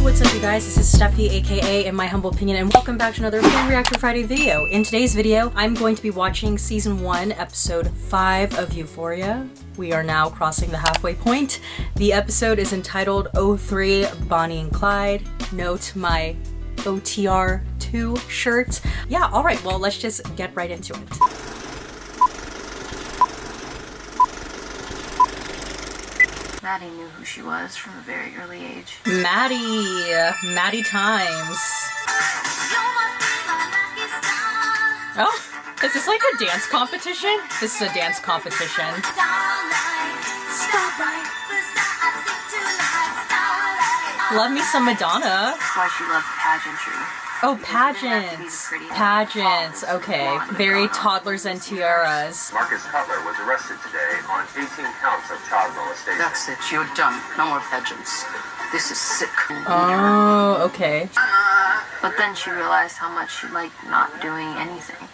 what's up you guys? This is Steffi aka In My Humble Opinion and welcome back to another Fan Reactor Friday video. In today's video, I'm going to be watching Season 1, Episode 5 of Euphoria. We are now crossing the halfway point. The episode is entitled 03 Bonnie and Clyde. Note my OTR2 shirt. Yeah, alright, well let's just get right into it. Maddy knew who she was from a very early age. Maddy times. Oh, is this like a dance competition? This is a dance competition. Love me some Madonna. That's why she loved pageantry. Oh, pageants. Pageants, okay. Very toddlers and tiaras. Marcus Cutler was arrested today on 18 counts of child molestation. That's it, you're done. No more pageants. This is sick. Oh, okay. But then she realized how much she liked not doing anything.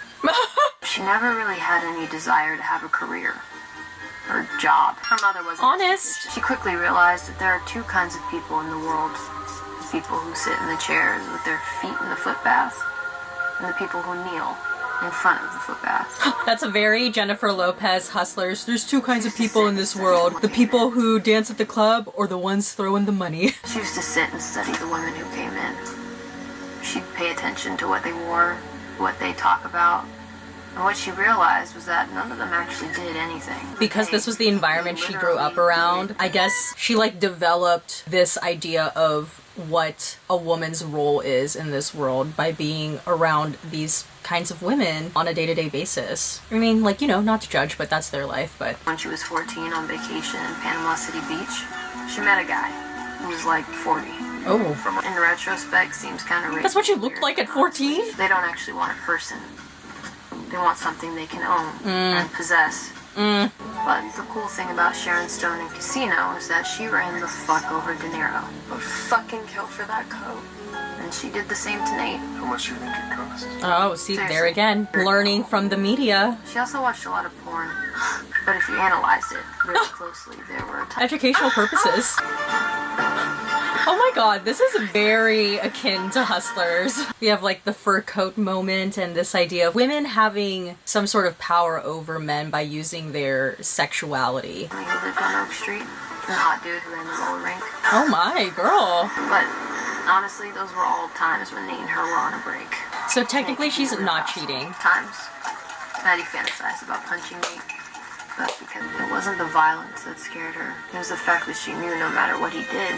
She never really had any desire to have a career or job. Her mother was honest. She quickly realized that there are two kinds of people in the world. The people who sit in the chairs with their feet in the footbath, and the people who kneel in front of the footbath. That's a very Jennifer Lopez Hustlers. There's two kinds of people in this world. The people who dance at the club or the ones throwing the money. She used to sit and study the women who came in. She'd pay attention to what they wore, what they talk about. And what she realized was that none of them actually did anything. Because this was the environment she grew up around, I guess she like developed this idea of what a woman's role is in this world by being around these kinds of women on a day-to-day basis. I mean, like, you know, not to judge, but that's their life, but... When she was 14 on vacation in Panama City Beach, she met a guy who was like 40. Oh. In retrospect, seems kind of racist. That's what you looked like at 14? They don't actually want a person. They want something they can own and possess. But the cool thing about Sharon Stone in Casino is that she ran the fuck over De Niro. I would fucking kill for that coat. And she did the same to Nate. How much do you think it cost? Oh, see, Seriously. there again. Learning from the media. She also watched a lot of porn. But if you analyze it really closely, there were a ton. Educational purposes. Oh my god, this is very akin to Hustlers. We have like the fur coat moment and this idea of women having some sort of power over men by using their sexuality. Who lived on Oak Street, the hot dude who ran the roller rink. Oh my, girl. But honestly, those were all times when Nate and her were on a break. So technically she's not cheating. Times Maddy fantasized about punching Nate. But because it wasn't the violence that scared her, it was the fact that she knew no matter what he did,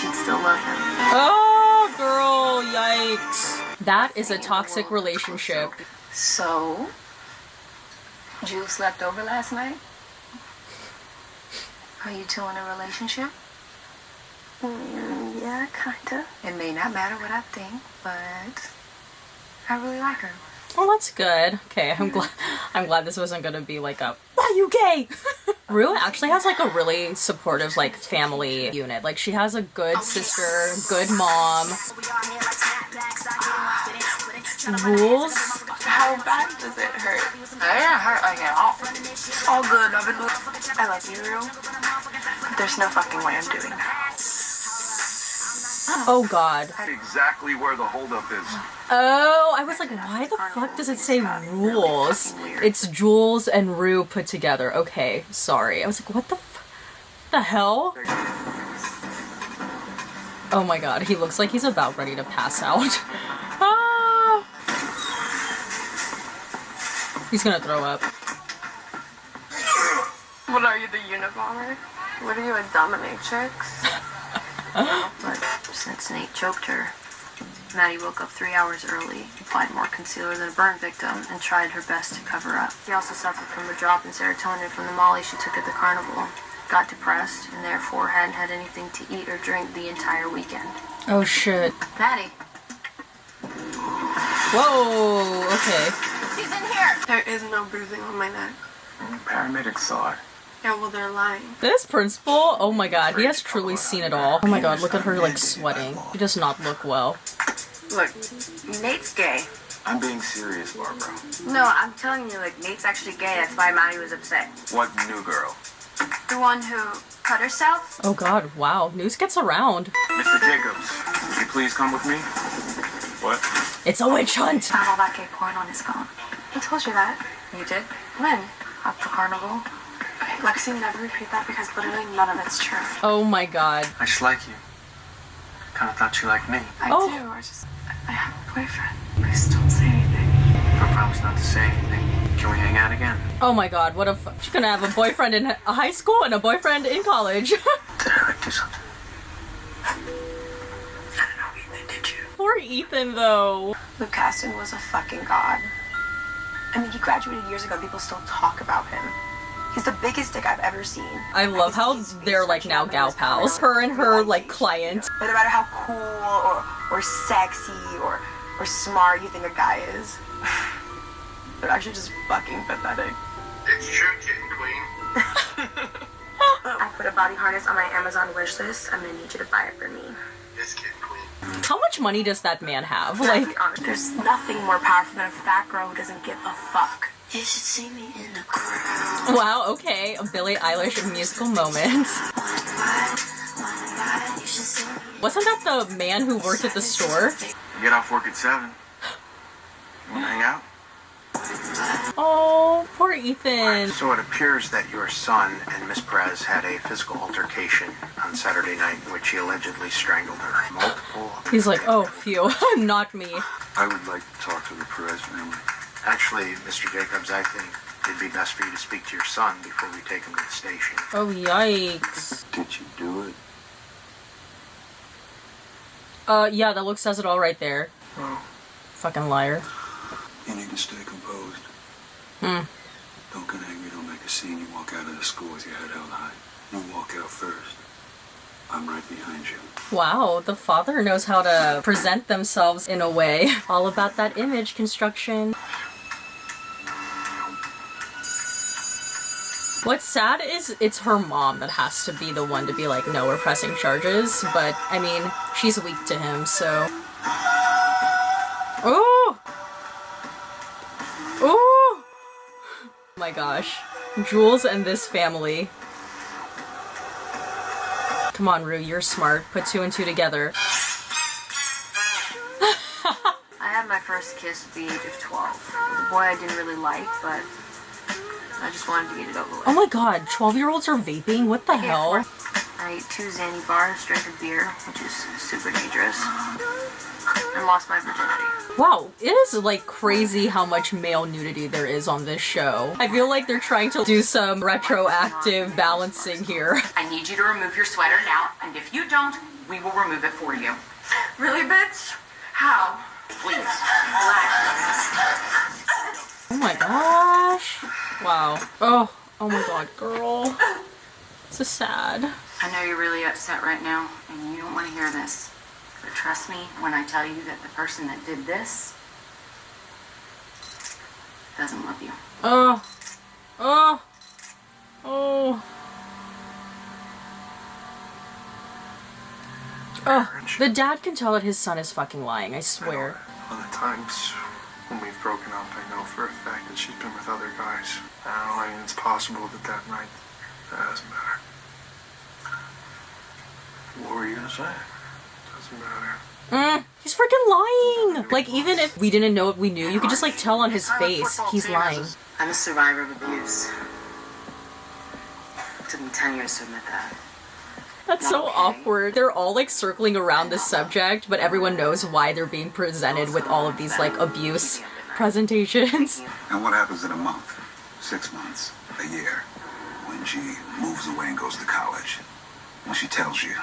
she'd still love him. Oh, girl, yikes. That is a toxic relationship. So, Jules slept over last night? Are you two in a relationship? Yeah, kinda. It may not matter what I think, but I really like her. Oh, that's good. Okay, I'm glad this wasn't gonna be like a, why you gay? Rue actually has like a really supportive like family unit. Like she has a good sister, good mom. Jules? How bad does it hurt? It didn't hurt like at all. All good, I love you, Rue. There's no fucking way I'm doing that. Oh god. Exactly where the holdup is. Oh, I was like, why the fuck does it say rules? It's Jules and Rue put together. Okay, sorry. I was like, what the hell? Oh my god, he looks like he's about ready to pass out. Ah! He's gonna throw up. What are you, the Unabomber? What are you, a dominatrix? But since Nate choked her, Maddy woke up 3 hours early, applied more concealer than a burn victim, and tried her best to cover up. She also suffered from a drop in serotonin from the Molly she took at the carnival, got depressed, and therefore hadn't had anything to eat or drink the entire weekend. Oh shit. Maddy! Whoa, okay. She's in here! There is no bruising on my neck. Paramedics saw it. Yeah, well, they're lying. This principal, oh my god, he has truly seen it all. Oh my god, look at her like sweating. He does not look well. Look, Nate's gay. I'm being serious, Barbara. No, I'm telling you, like, Nate's actually gay. That's why Maddy was upset. What new girl? The one who cut herself? Oh god, wow. News gets around. Mr. Jacobs, would you please come with me? What? It's a witch hunt! Found all that gay porn on his phone. I told you that. You did? When? At the carnival. Okay, Lexi, never repeat that because literally none of it's true. Oh my god. I just like you. Kind of thought you liked me. I Oh. do. I have a boyfriend. Please don't say anything. I promise not to say anything. Can we hang out again? Oh my god, what if she's gonna have a boyfriend in high school and a boyfriend in college? Did I like do something? I don't know, Ethan, did you? Poor Ethan though. Luke Caston was a fucking god. I mean, he graduated years ago. People still talk about him. He's the biggest dick I've ever seen. I love how they're like now gal pals. Her and her like client. But no matter how cool or sexy or smart you think a guy is, they're actually just fucking pathetic. It's true, kitten queen. I put a body harness on my Amazon wish list. I'm gonna need you to buy it for me. Yes, kitten queen. How much money does that man have? Like, There's nothing more powerful than a fat girl who doesn't give a fuck. You should see me in the crowd. wow, okay, a Billie Eilish musical moment. You should see me. Wasn't that the man who worked at the store? You get off work at 7. You wanna hang out? Oh, poor Ethan. So it appears that your son and Miss Perez had a physical altercation on Saturday night in which he allegedly strangled her. Multiple. He's like, oh, phew, not me. I would like to talk to the Perez family. Actually, Mr. Jacobs, I think it'd be best for you to speak to your son before we take him to the station. Oh, yikes. Did you do it? Yeah, that look says it all right there. Well, Fucking liar. you need to stay composed. Don't get angry, don't make a scene. You walk out of the school with your head held high. You walk out first. I'm right behind you. Wow, the father knows how to present themselves in a way. All about that image construction. What's sad is it's her mom that has to be the one to be like, no, we're pressing charges. But, I mean, she's weak to him, so... Oh! Oh! Oh my gosh. Jules and this family. Come on, Rue, you're smart. Put 2 and 2 together. I had my first kiss at the age of 12. With a boy I didn't really like, but I just wanted to get it over with. Oh my god, 12-year-olds are vaping? What the hell? I ate 2 Xanny bars, drank a beer, which is super dangerous, and lost my virginity. Wow, it is like crazy how much male nudity there is on this show. I feel like they're trying to do some retroactive balancing here. I need you to remove your sweater now, and if you don't, we will remove it for you. Really, bitch? How? Please, relax. Oh my gosh. Wow. Oh my god, girl. This is sad. I know you're really upset right now, and you don't want to hear this. But trust me when I tell you that the person that did this doesn't love you. Oh. The dad can tell that his son is fucking lying, I swear. All the times when we've broken up, I know for a fact that she's been with other guys. I mean, it's possible that night, that doesn't matter. What were you gonna say? Doesn't matter. He's freaking lying! Like, even if we didn't know what we knew, you could just like tell on his face he's lying. I'm a survivor of abuse. It took me 10 years to admit that. That's so awkward. They're all like circling around this subject, but everyone knows why they're being presented with all of these like abuse presentations. And what happens in a month, 6 months, a year, when she moves away and goes to college? When she tells you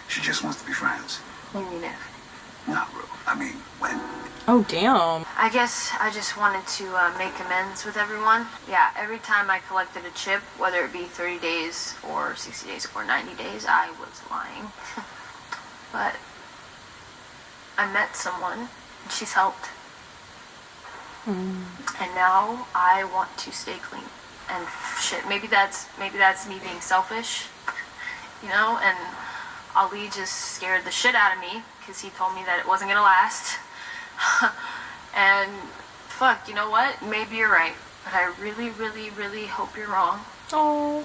she just wants to be friends? What do you mean if? Not real. I mean, when? Oh, damn. I guess I just wanted to make amends with everyone. Yeah, every time I collected a chip, whether it be 30 days or 60 days or 90 days, I was lying. But I met someone, and she's helped. And now I want to stay clean. And shit, maybe that's me being selfish, you know? And Ali just scared the shit out of me because he told me that it wasn't gonna last. And fuck, you know what? Maybe you're right, but I really, really, really hope you're wrong. Oh.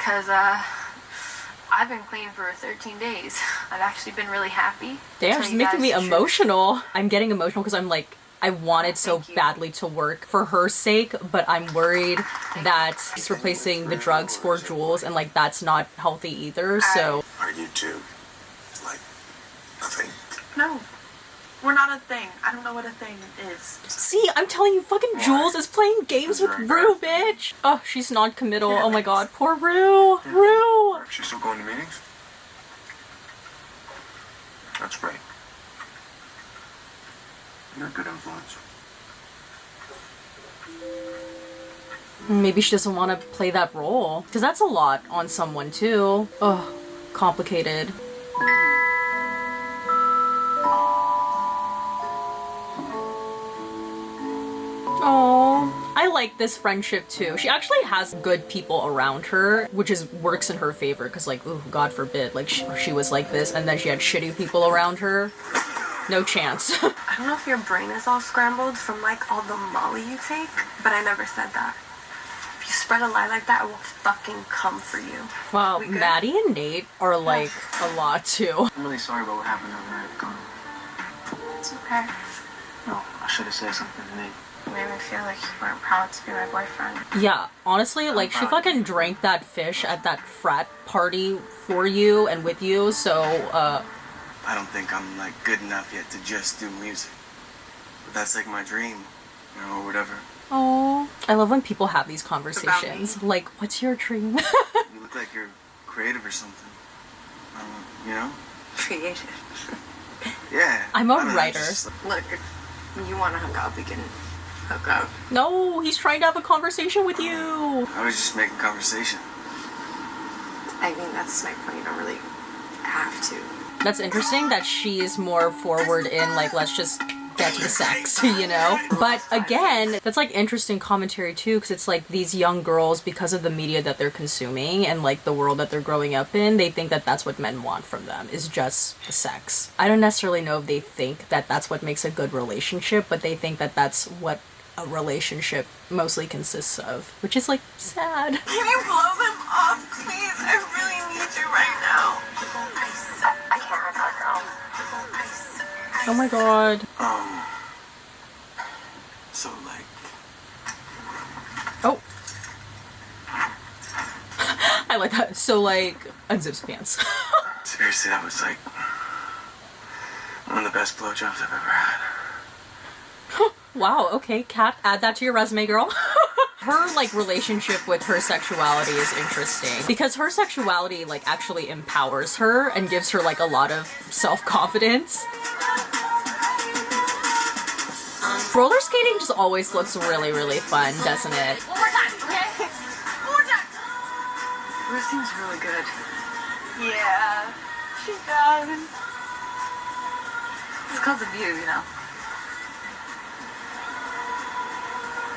Because, I've been clean for 13 days. I've actually been really happy. Damn, she's making me emotional. I'm getting emotional because I'm like, I wanted so badly to work for her sake, but I'm worried that she's replacing the drugs for Jules, and like that's not healthy either, so. Are you two like a thing? No, we're not a thing. I don't know what a thing is. See, I'm telling you, fucking Jules is playing games with Rue, bitch! Oh, she's non-committal. Oh my god, poor Rue! Rue! She's still going to meetings? That's great. You're a good influence. Maybe she doesn't want to play that role. Because that's a lot on someone, too. Ugh, complicated. Oh, I like this friendship too. She actually has good people around her, which works in her favor. Because like, ooh, God forbid, like she was like this, and then she had shitty people around her. No chance. I don't know if your brain is all scrambled from like all the Molly you take, but I never said that. If you spread a lie like that, I will fucking come for you. Wow, Maddy and Nate are like a lot too. I'm really sorry about what happened the other night at the carnival. It's okay. No, I should have said something to Nate. You made me feel like you weren't proud to be my boyfriend. Yeah, honestly, like she fucking drank that fish at that frat party for you and with you, so I don't think I'm like good enough yet to just do music. But that's like my dream, you know, or whatever. Oh, I love when people have these conversations. Like, what's your dream? You look like you're creative or something. You know? Creative. Yeah. I'm a I don't know, writer. Look, if you want to hook up, we can hook up. No, he's trying to have a conversation with you. I was just making conversation. I mean, that's my point. You don't really have to. That's interesting that she is more forward in, like, let's just get to the sex, you know? But again, that's like interesting commentary too, because it's like these young girls, because of the media that they're consuming and like the world that they're growing up in, they think that that's what men want from them, is just the sex. I don't necessarily know if they think that that's what makes a good relationship, but they think that that's what a relationship mostly consists of, which is like sad. Can you blow them off, please? I really need you right now. I can't right now. Oh my god. So like... Oh. I like that. So like, unzips pants. Seriously, that was like one of the best blowjobs I've ever had. Wow, okay, Kat, add that to your resume, girl. Her, like, relationship with her sexuality is interesting because her sexuality, like, actually empowers her and gives her, like, a lot of self-confidence. Roller skating just always looks really, really fun, doesn't it? One more time, okay? One more time. Ruth seems really good. Yeah, she does. It's because of you, you know.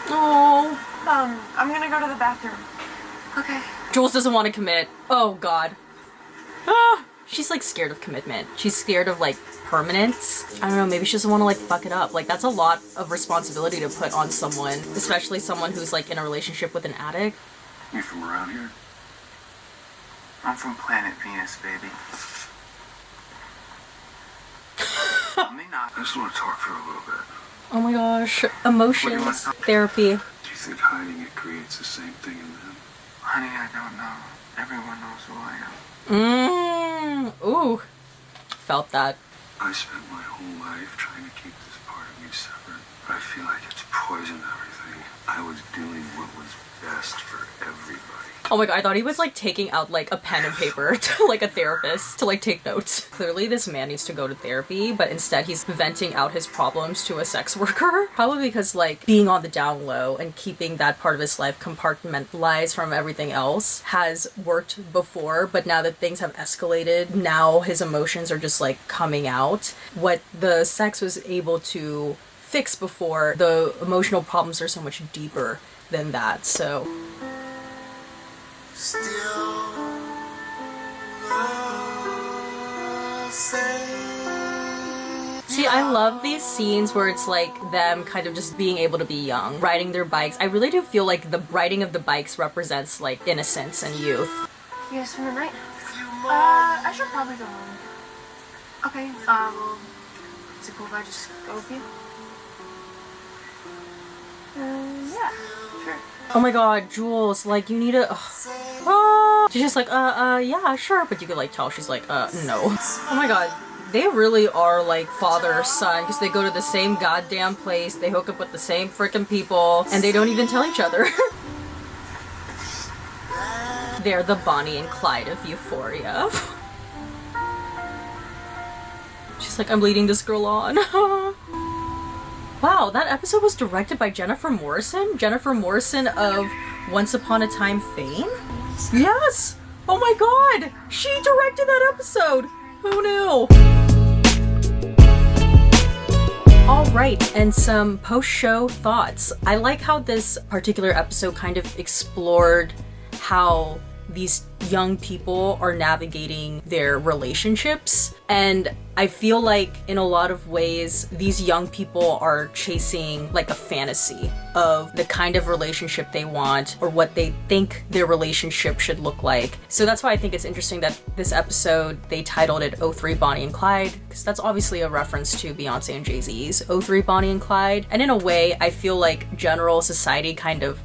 Oh. I'm gonna go to the bathroom. Okay. Jules doesn't want to commit. Oh, God. Ah, she's, like, scared of commitment. She's scared of, like, permanence. I don't know, maybe she doesn't want to, like, fuck it up. Like, that's a lot of responsibility to put on someone, especially someone who's, like, in a relationship with an addict. You from around here? I'm from planet Venus, baby. Let me not. I just want to talk for a little bit. Oh my gosh, emotions, therapy. Do you think hiding it creates the same thing in them? Honey, I don't know. Everyone knows who I am. Ooh. Felt that. I spent my whole life trying to keep this part of me separate, but I feel like it's poisoned everything. I was doing what was best for everybody. Oh my god, I thought he was like taking out like a pen and paper to like a therapist to like take notes. Clearly this man needs to go to therapy, but instead he's venting out his problems to a sex worker. Probably because like being on the down low and keeping that part of his life compartmentalized from everything else has worked before, but now that things have escalated, now his emotions are just like coming out. What the sex was able to fix before, the emotional problems are so much deeper than that, so... See, I love these scenes where it's like them kind of just being able to be young, riding their bikes. I really do feel like the riding of the bikes represents like innocence and youth. You gonna spend the night? I should probably go home. Okay, well, is it cool if I just go with you? Yeah, sure. Oh my god, Jules, like, you need to... She's just like, yeah, sure. But you could, like, tell she's like, no. Oh my god. They really are like father or son because they go to the same goddamn place, they hook up with the same freaking people, and they don't even tell each other. They're the Bonnie and Clyde of Euphoria. She's like, I'm leading this girl on. Wow, that episode was directed by Jennifer Morrison? Jennifer Morrison of Once Upon a Time fame? Yes! Oh my god! She directed that episode! Who knew? Alright, and some post-show thoughts. I like how this particular episode kind of explored how these young people are navigating their relationships, and I feel like in a lot of ways these young people are chasing like a fantasy of the kind of relationship they want or what they think their relationship should look like. So that's why I think it's interesting that this episode they titled it 03 Bonnie and Clyde, because that's obviously a reference to Beyonce and Jay-Z's 03 Bonnie and Clyde. And in a way I feel like general society kind of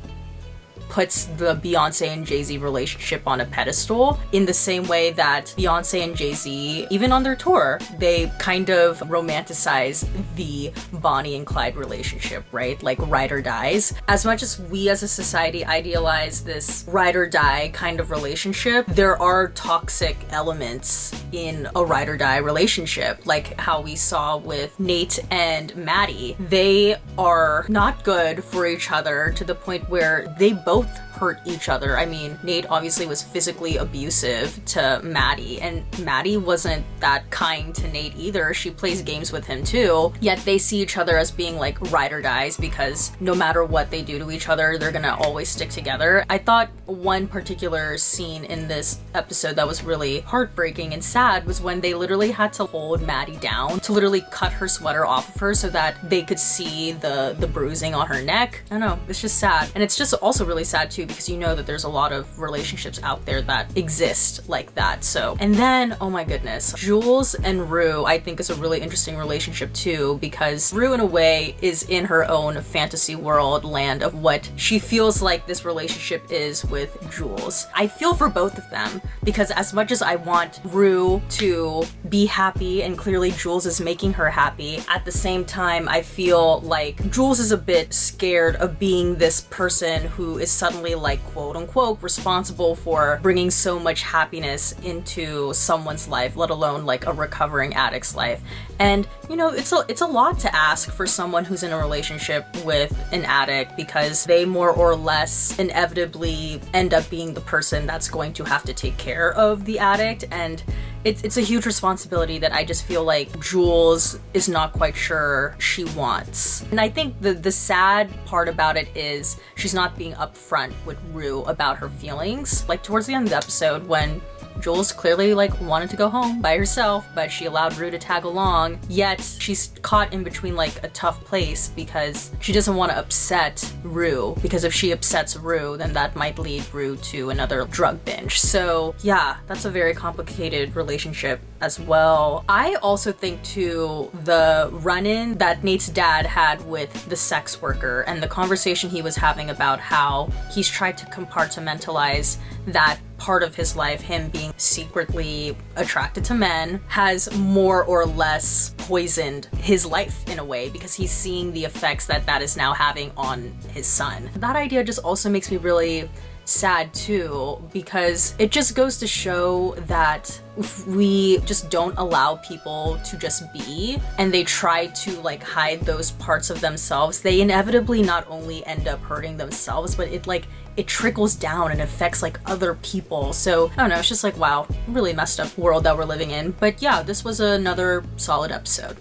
puts the Beyonce and Jay-Z relationship on a pedestal in the same way that Beyonce and Jay-Z, even on their tour, they kind of romanticize the Bonnie and Clyde relationship, right? Like ride or dies. As much as we as a society idealize this ride or die kind of relationship, there are toxic elements in a ride or die relationship, like how we saw with Nate and Maddy. They are not good for each other to the point where they both hurt each other. I mean, Nate obviously was physically abusive to Maddy, and Maddy wasn't that kind to Nate either. She plays games with him too, yet they see each other as being like ride or dies because no matter what they do to each other, they're gonna always stick together. I thought one particular scene in this episode that was really heartbreaking and sad was when they literally had to hold Maddy down, to literally cut her sweater off of her so that they could see the bruising on her neck. I don't know, it's just sad. And it's just also really sad too because you know that there's a lot of relationships out there that exist like that. So, and then, oh my goodness, Jules and Rue I think is a really interesting relationship too, because Rue in a way is in her own fantasy world land of what she feels like this relationship is with Jules. I feel for both of them because as much as I want Rue to be happy and clearly Jules is making her happy, at the same time I feel like Jules is a bit scared of being this person who is suddenly like quote unquote responsible for bringing so much happiness into someone's life, let alone like a recovering addict's life. And you know, it's a lot to ask for someone who's in a relationship with an addict because they more or less inevitably end up being the person that's going to have to take care of the addict, and it's a huge responsibility that I just feel like Jules is not quite sure she wants. And I think the sad part about it is she's not being upfront with Rue about her feelings. Like towards the end of the episode when Jules clearly like wanted to go home by herself, but she allowed Rue to tag along, yet she's caught in between like a tough place because she doesn't want to upset Rue, because if she upsets Rue, then that might lead Rue to another drug binge. So yeah, that's a very complicated relationship as well. I also think too, the run-in that Nate's dad had with the sex worker and the conversation he was having about how he's tried to compartmentalize that part of his life, him being secretly attracted to men, has more or less poisoned his life in a way because he's seeing the effects that is now having on his son. That idea just also makes me really sad too, because it just goes to show that if we just don't allow people to just be and they try to like hide those parts of themselves, they inevitably not only end up hurting themselves, but it trickles down and affects like other people. So I don't know, it's just like, wow, really messed up world that we're living in. But yeah, this was another solid episode.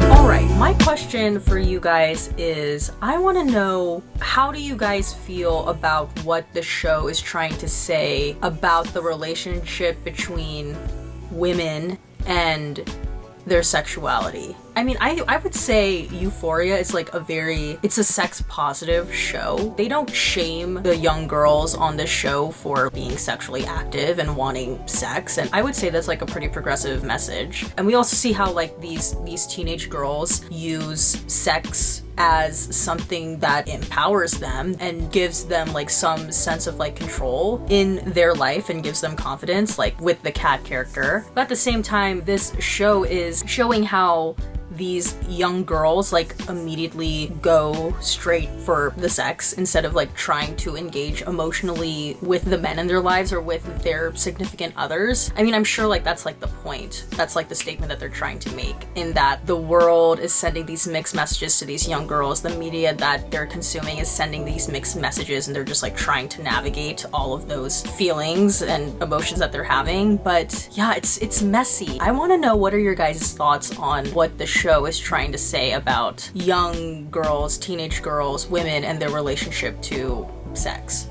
Alright, my question for you guys is, I want to know, how do you guys feel about what the show is trying to say about the relationship between women and their sexuality? I mean, I would say Euphoria is like it's a sex positive show. They don't shame the young girls on this show for being sexually active and wanting sex, and I would say that's like a pretty progressive message. And we also see how like these teenage girls use sex as something that empowers them and gives them like some sense of like control in their life and gives them confidence, like with the Cat character. But at the same time, this show is showing how these young girls like immediately go straight for the sex instead of like trying to engage emotionally with the men in their lives or with their significant others. I mean, I'm sure like that's like the point. That's like the statement that they're trying to make, in that the world is sending these mixed messages to these young girls. The media that they're consuming is sending these mixed messages, and they're just like trying to navigate all of those feelings and emotions that they're having. But yeah, it's messy. I want to know, what are your guys' thoughts on what the show is trying to say about young girls, teenage girls, women, and their relationship to sex?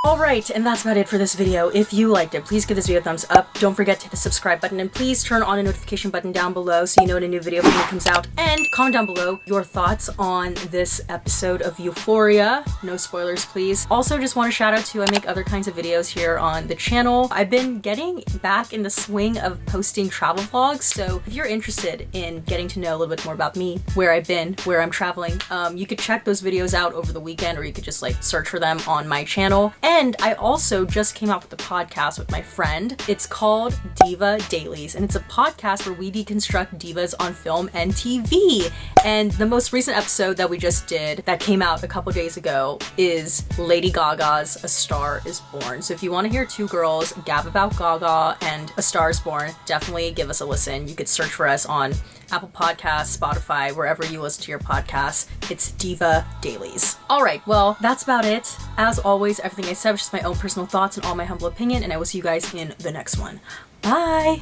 Alright, and that's about it for this video. If you liked it, please give this video a thumbs up. Don't forget to hit the subscribe button, and please turn on a notification button down below so you know when a new video from me comes out. And comment down below your thoughts on this episode of Euphoria. No spoilers, please. Also, just want to shout out to, I make other kinds of videos here on the channel. I've been getting back in the swing of posting travel vlogs, so if you're interested in getting to know a little bit more about me, where I've been, where I'm traveling, you could check those videos out over the weekend, or you could just like search for them on my channel. And I also just came out with a podcast with my friend. It's called Diva Dailies, and it's a podcast where we deconstruct divas on film and TV. And the most recent episode that we just did, that came out a couple days ago, is Lady Gaga's A Star Is Born. So if you want to hear two girls gab about Gaga and A Star Is Born, definitely give us a listen. You could search for us on Apple Podcasts, Spotify, wherever you listen to your podcasts. It's Diva Dailies. Alright, well, that's about it. As always, everything I said was just my own personal thoughts and all my humble opinion, and I will see you guys in the next one. Bye!